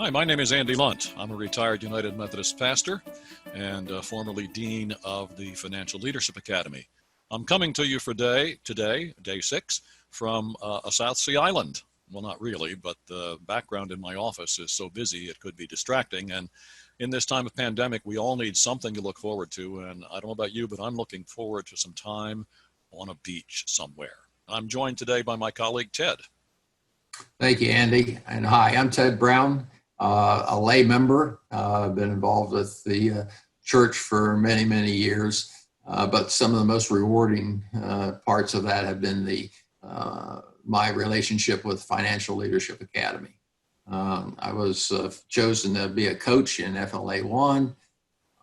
Hi, my name is Andy Lunt. I'm a retired United Methodist pastor and formerly Dean of the Financial Leadership Academy. I'm coming to you for today, day 6, from a South Sea island. Well, not really, but the background in my office is so busy it could be distracting. And in this time of pandemic, we all need something to look forward to. And I don't know about you, but I'm looking forward to some time on a beach somewhere. I'm joined today by my colleague, Ted. Thank you, Andy. And hi, I'm Ted Brown, a lay member. I've been involved with the church for many, many years. But some of the most rewarding parts of that have been my relationship with Financial Leadership Academy. I was chosen to be a coach in FLA 1.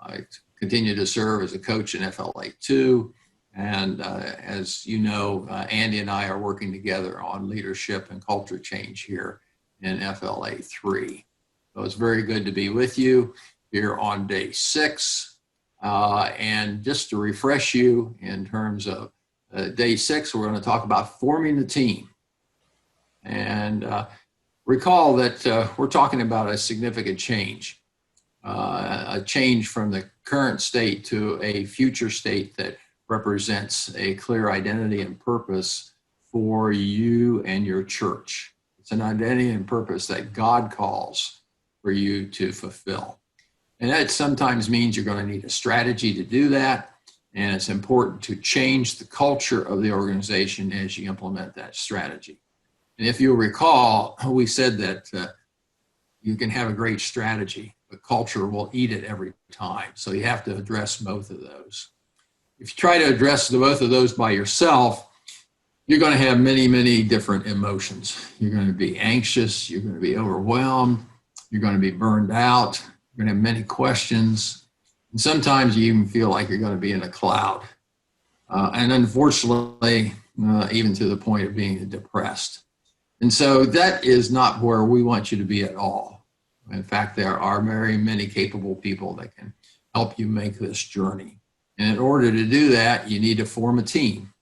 I continue to serve as a coach in FLA 2. And as you know, Andy and I are working together on leadership and culture change here in FLA 3. So it's very good to be with you here on day 6. And just to refresh you in terms of day 6, we're going to talk about forming the team. And recall that we're talking about a significant change, a change from the current state to a future state that represents a clear identity and purpose for you and your church. It's an identity and purpose that God calls for you to fulfill. And that sometimes means you're going to need a strategy to do that. And it's important to change the culture of the organization as you implement that strategy. And if you'll recall, we said that you can have a great strategy, but culture will eat it every time. So you have to address both of those. If you try to address both of those by yourself, you're going to have many, many different emotions. You're going to be anxious. You're going to be overwhelmed. You're going to be burned out. You're going to have many questions. And sometimes you even feel like you're going to be in a cloud. And unfortunately, even to the point of being depressed. And so that is not where we want you to be at all. In fact, there are very many capable people that can help you make this journey. And in order to do that, you need to form a team.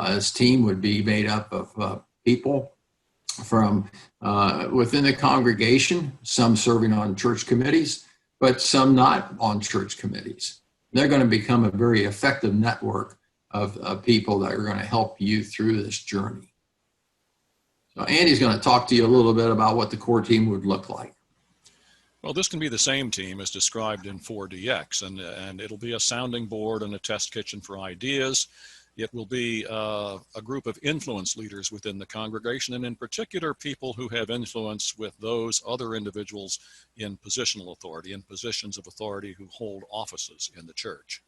This team would be made up of people from within the congregation, some serving on church committees, but some not on church committees. They're going to become a very effective network of people that are going to help you through this journey. So Andy's going to talk to you a little bit about what the core team would look like. Well, this can be the same team as described in 4DX, and it'll be a sounding board and a test kitchen for ideas. It will be a group of influence leaders within the congregation, and in particular, people who have influence with those other individuals in positional authority, in positions of authority who hold offices in the church.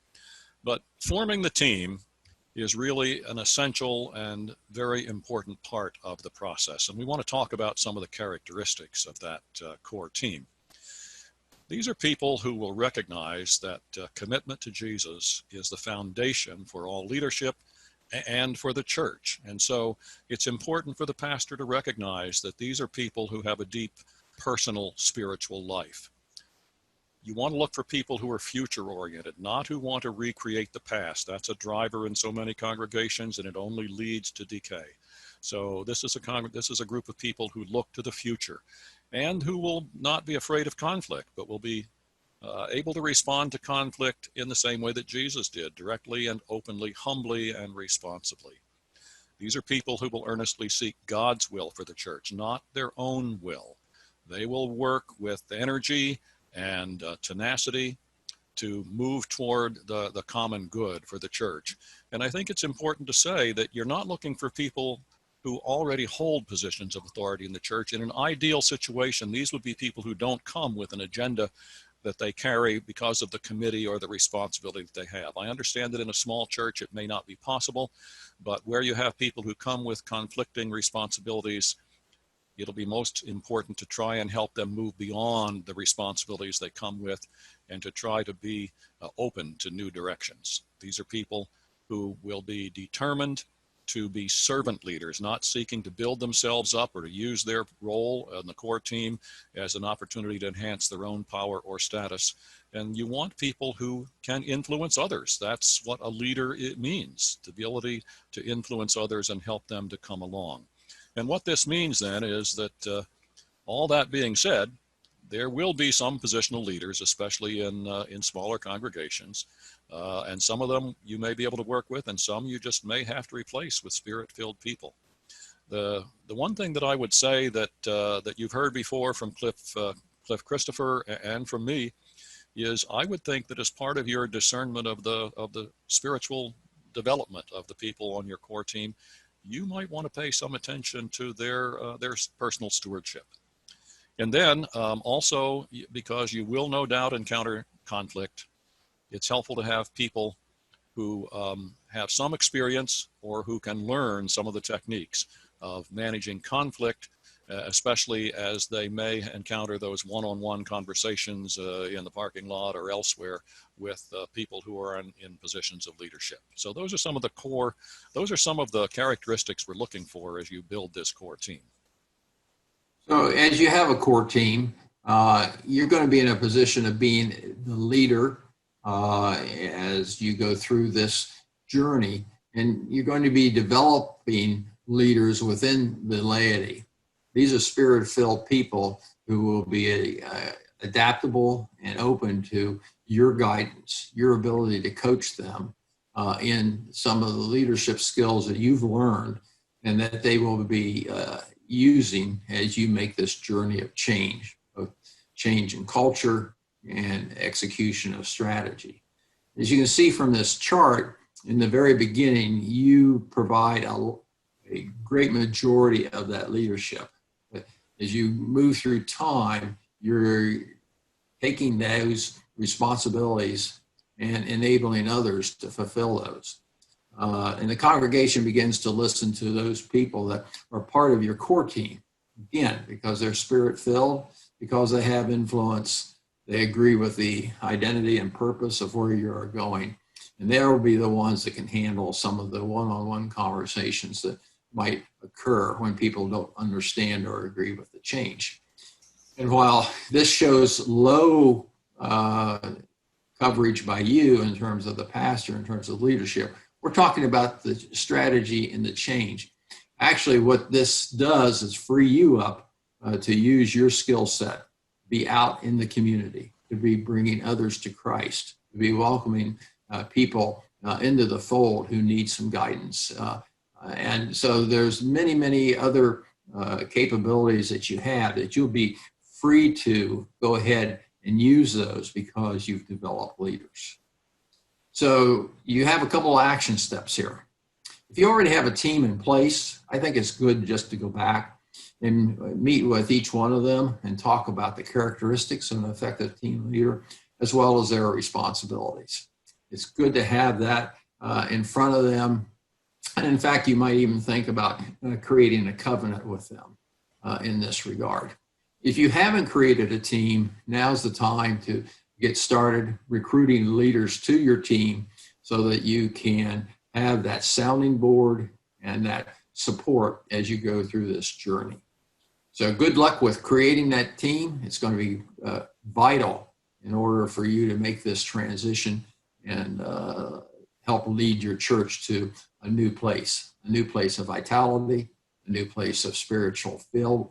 But forming the team is really an essential and very important part of the process, and we want to talk about some of the characteristics of that core team. These are people who will recognize that commitment to Jesus is the foundation for all leadership and for the church. And so it's important for the pastor to recognize that these are people who have a deep personal spiritual life. You want to look for people who are future-oriented, not who want to recreate the past. That's a driver in so many congregations, and it only leads to decay. So this is a group of people who look to the future and who will not be afraid of conflict, but will be able to respond to conflict in the same way that Jesus did, directly and openly, humbly and responsibly. These are people who will earnestly seek God's will for the church, not their own will. They will work with energy and tenacity to move toward the common good for the church. And I think it's important to say that you're not looking for people who already hold positions of authority in the church. In an ideal situation, these would be people who don't come with an agenda that they carry because of the committee or the responsibility that they have. I understand that in a small church it may not be possible, but where you have people who come with conflicting responsibilities, it'll be most important to try and help them move beyond the responsibilities they come with and to try to be open to new directions. These are people who will be determined to be servant leaders, not seeking to build themselves up or to use their role on the core team as an opportunity to enhance their own power or status. And you want people who can influence others. That's what a leader means, the ability to influence others and help them to come along. And what this means then is that all that being said, there will be some positional leaders, especially in smaller congregations, and some of them you may be able to work with, and some you just may have to replace with Spirit-filled people. The one thing that I would say that you've heard before from Cliff Christopher and from me is I would think that as part of your discernment of the spiritual development of the people on your core team, you might want to pay some attention to their personal stewardship. And then also, because you will no doubt encounter conflict, it's helpful to have people who have some experience or who can learn some of the techniques of managing conflict, especially as they may encounter those one-on-one conversations in the parking lot or elsewhere with people who are in positions of leadership. So those are some of the characteristics we're looking for as you build this core team. So as you have a core team, you're going to be in a position of being the leader as you go through this journey, and you're going to be developing leaders within the laity. These are Spirit-filled people who will be adaptable and open to your guidance, your ability to coach them in some of the leadership skills that you've learned and that they will be using as you make this journey of change in culture and execution of strategy. As you can see from this chart, in the very beginning, you provide a great majority of that leadership. As you move through time, you're taking those responsibilities and enabling others to fulfill those. And the congregation begins to listen to those people that are part of your core team. Again, because they're Spirit-filled, because they have influence, they agree with the identity and purpose of where you are going. And they will be the ones that can handle some of the one-on-one conversations that might occur when people don't understand or agree with the change. And while this shows low coverage by you in terms of the pastor, in terms of leadership, we're talking about the strategy and the change. Actually, what this does is free you up to use your skill set, be out in the community, to be bringing others to Christ, to be welcoming people into the fold who need some guidance. And so there's many, many other capabilities that you have that you'll be free to go ahead and use those because you've developed leaders. So you have a couple of action steps here. If you already have a team in place, I think it's good just to go back and meet with each one of them and talk about the characteristics of an effective team leader, as well as their responsibilities. It's good to have that in front of them. And in fact, you might even think about creating a covenant with them in this regard. If you haven't created a team, now's the time to get started recruiting leaders to your team so that you can have that sounding board and that support as you go through this journey. So good luck with creating that team. It's going to be vital in order for you to make this transition and help lead your church to a new place of vitality, a new place of spiritual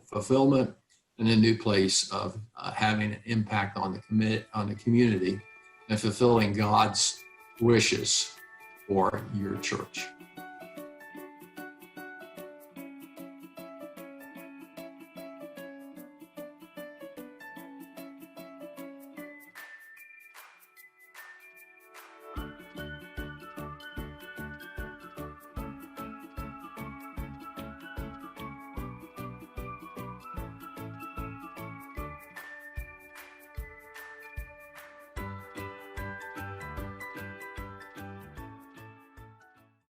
fulfillment, and a new place of having an impact on the community and fulfilling God's wishes for your church.